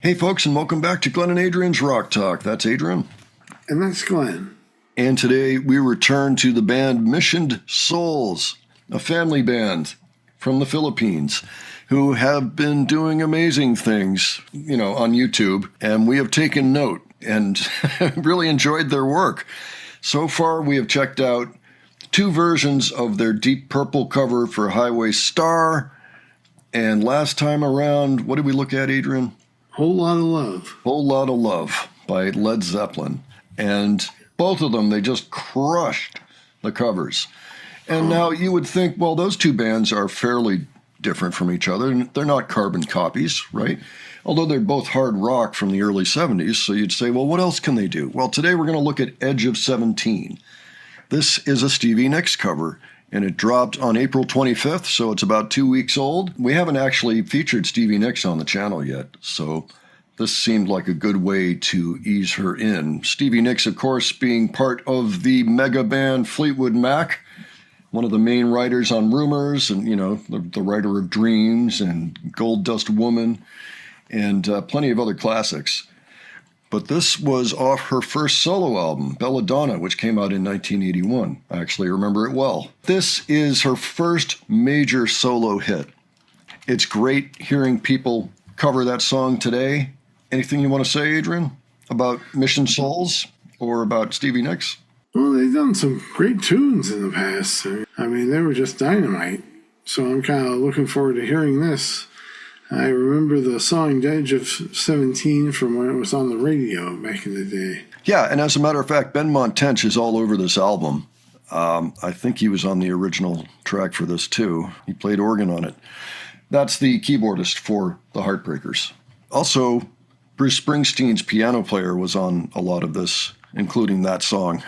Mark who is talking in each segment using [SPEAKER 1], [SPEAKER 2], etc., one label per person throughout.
[SPEAKER 1] Hey folks, and welcome back to Glenn and Adrian's Rock Talk. That's Adrian.
[SPEAKER 2] And that's Glenn.
[SPEAKER 1] And today we return to the band Missioned Souls, a family band from the Philippines who have been doing amazing things, on YouTube. And we have taken note and really enjoyed their work. So far, we have checked out 2 versions of their Deep Purple cover for Highway Star. And last time around, what did we look at, Adrian?
[SPEAKER 2] Whole Lot of Love.
[SPEAKER 1] Whole Lot of Love by Led Zeppelin. And both of them, they just crushed the covers. And now you would think, well, those 2 bands are fairly different from each other. They're not carbon copies, right? Although they're both hard rock from the early 70s. So you'd say, well, what else can they do? Well, today we're going to look at Edge of 17. This is a Stevie Nicks cover. And it dropped on April 25th, so it's about 2 weeks old. We haven't actually featured Stevie Nicks on the channel yet, so this seemed like a good way to ease her in. Stevie Nicks, of course, being part of the mega band Fleetwood Mac, one of the main writers on Rumors, and, the writer of Dreams and Gold Dust Woman, and plenty of other classics. But this was off her first solo album, Belladonna, which came out in 1981. I actually remember it well. This is her first major solo hit. It's great hearing people cover that song today. Anything you want to say, Adrian, about Missioned Souls or about Stevie Nicks?
[SPEAKER 2] Well, they've done some great tunes in the past. I mean, they were just dynamite. So I'm kind of looking forward to hearing this. I remember the song Edge of 17 from when it was on the radio back in the day.
[SPEAKER 1] Yeah, and as a matter of fact, Ben Montench is all over this album. I think he was on the original track for this too. He played organ on it. That's the keyboardist for the Heartbreakers. Also, Bruce Springsteen's piano player was on a lot of this, including that song.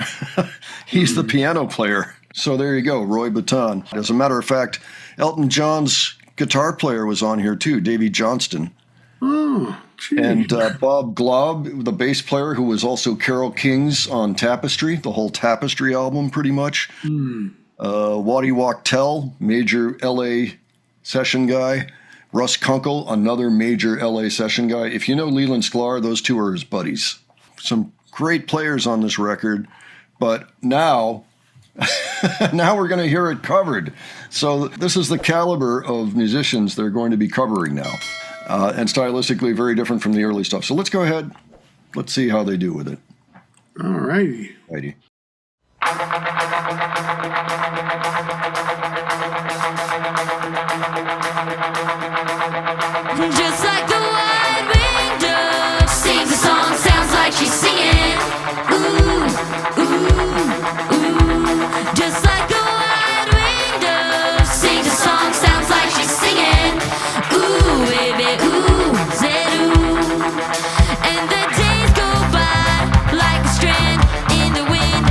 [SPEAKER 1] He's the piano player. So there you go, Roy Baton. As a matter of fact, Elton John's guitar player was on here too, Davy Johnston.
[SPEAKER 2] Oh, gee. And
[SPEAKER 1] Bob Glaub, the bass player, who was also Carole King's on Tapestry, the whole Tapestry album pretty much. Waddy Wachtel, major LA session guy. Russ Kunkel, another major LA session guy. If you know Leland Sklar, those 2 are his buddies. Some great players on this record, but now we're going to hear it covered. So this is the caliber of musicians they're going to be covering now. And stylistically very different from the early stuff. So let's go ahead. Let's see how they do with it.
[SPEAKER 2] All righty.
[SPEAKER 1] Righty.
[SPEAKER 3] Just like the white-winged dove sings a song, sounds like she's singing. Ooh, ooh, ooh. Just like the white-winged dove sings a song, sounds like she's singing. Ooh, baby, ooh, said ooh. And the days go by like a strand in the wind.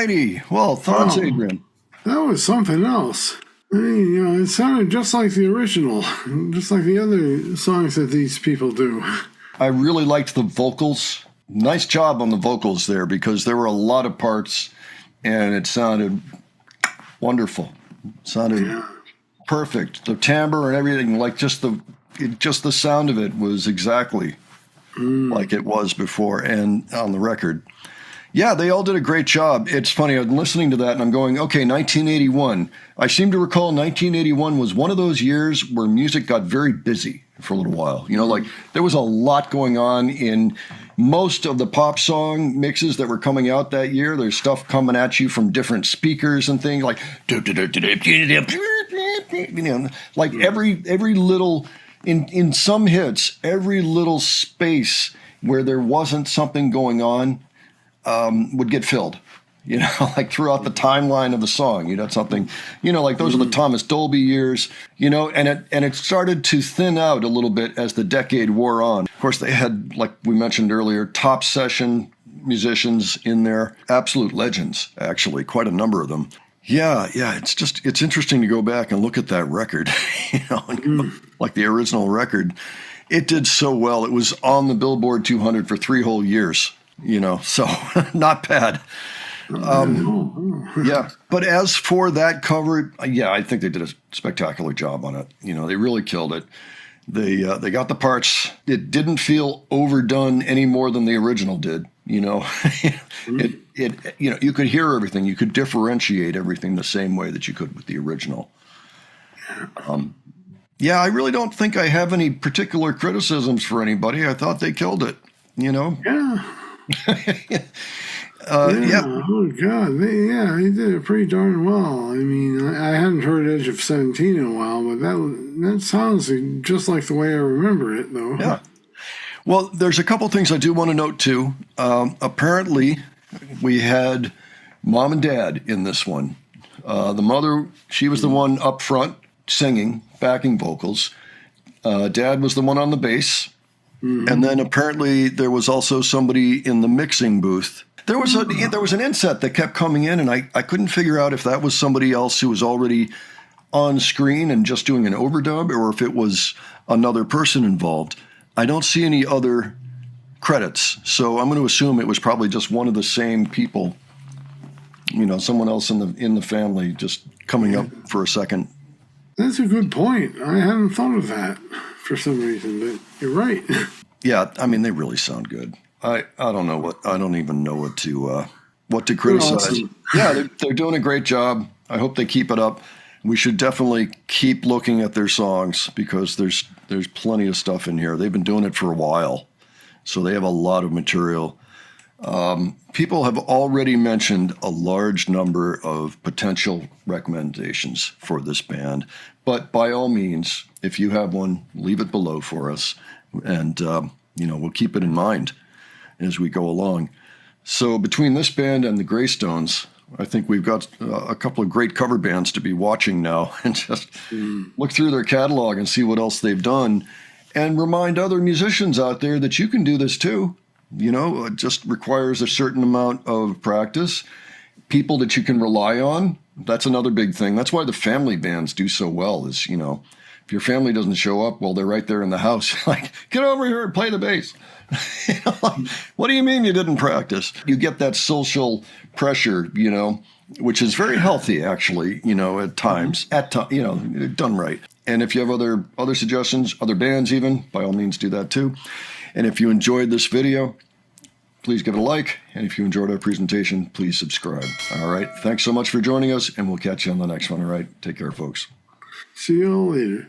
[SPEAKER 1] righty. Well, thoughts,
[SPEAKER 2] Wow.
[SPEAKER 1] Adrian?
[SPEAKER 2] That was something else. I mean, it sounded just like the original, just like the other songs that these people do.
[SPEAKER 1] I really liked the vocals. Nice job on the vocals there, because there were a lot of parts and it sounded wonderful. It sounded perfect. The timbre and everything, like just the sound of it was exactly like it was before and on the record. Yeah, they all did a great job. It's funny, I'm listening to that and I'm going, okay, 1981. I seem to recall 1981 was one of those years where music got very busy for a little while. You know, like there was a lot going on in most of the pop song mixes that were coming out that year. There's stuff coming at you from different speakers and things like, you know, like every little, in some hits, every little space where there wasn't something going on would get filled, you know, like throughout the timeline of the song. You had something, you know, like those are the Thomas Dolby years, you know, and it started to thin out a little bit as the decade wore on. Of course, they had, like we mentioned earlier, top session musicians in there, absolute legends, actually, quite a number of them. Yeah, it's interesting to go back and look at that record, you know, like the original record. It did so well. It was on the Billboard 200 for 3 whole years. You know, so not bad. Yeah, but as for that cover, yeah, I think they did a spectacular job on it. You know, they really killed it. They got the parts. It didn't feel overdone any more than the original did. You know, it you know, you could hear everything. You could differentiate everything the same way that you could with the original. Yeah, I really don't think I have any particular criticisms for anybody. I thought they killed it. You know.
[SPEAKER 2] Yeah.
[SPEAKER 1] Yeah.
[SPEAKER 2] Oh God, they did it pretty darn well. I mean, I hadn't heard Edge of 17 in a while, but that sounds just like the way I remember it, though.
[SPEAKER 1] Yeah. Well, there's a couple things I do want to note too. Apparently, we had mom and dad in this one. The mother, she was the one up front singing, backing vocals. Dad was the one on the bass. And then apparently there was also somebody in the mixing booth. There was an inset that kept coming in, and I couldn't figure out if that was somebody else who was already on screen and just doing an overdub, or if it was another person involved. I don't see any other credits, so I'm going to assume it was probably just one of the same people. You know, someone else in the family just coming up for a second.
[SPEAKER 2] That's a good point. I hadn't thought of that for some reason, but you're right.
[SPEAKER 1] Yeah, I mean, they really sound good. I don't even know what to criticize.
[SPEAKER 2] Awesome.
[SPEAKER 1] Yeah, they're doing a great job. I hope they keep it up. We should definitely keep looking at their songs, because there's plenty of stuff in here. They've been doing it for a while, so they have a lot of material. People have already mentioned a large number of potential recommendations for this band, but by all means, if you have one, leave it below for us, and you know, we'll keep it in mind as we go along. So between this band and the Greystones, I think we've got a couple of great cover bands to be watching now, and just look through their catalog and see what else they've done, and remind other musicians out there that you can do this too. You know, it just requires a certain amount of practice. People that you can rely on, that's another big thing. That's why the family bands do so well, is, you know, if your family doesn't show up, well, they're right there in the house. Like, get over here and play the bass. You know, like, what do you mean you didn't practice? You get that social pressure, you know, which is very healthy, actually, you know, at times, you know, done right. And if you have other suggestions, other bands even, by all means do that too. And if you enjoyed this video, please give it a like. And if you enjoyed our presentation, please subscribe. All right. Thanks so much for joining us, and we'll catch you on the next one. All right. Take care, folks.
[SPEAKER 2] See you all later.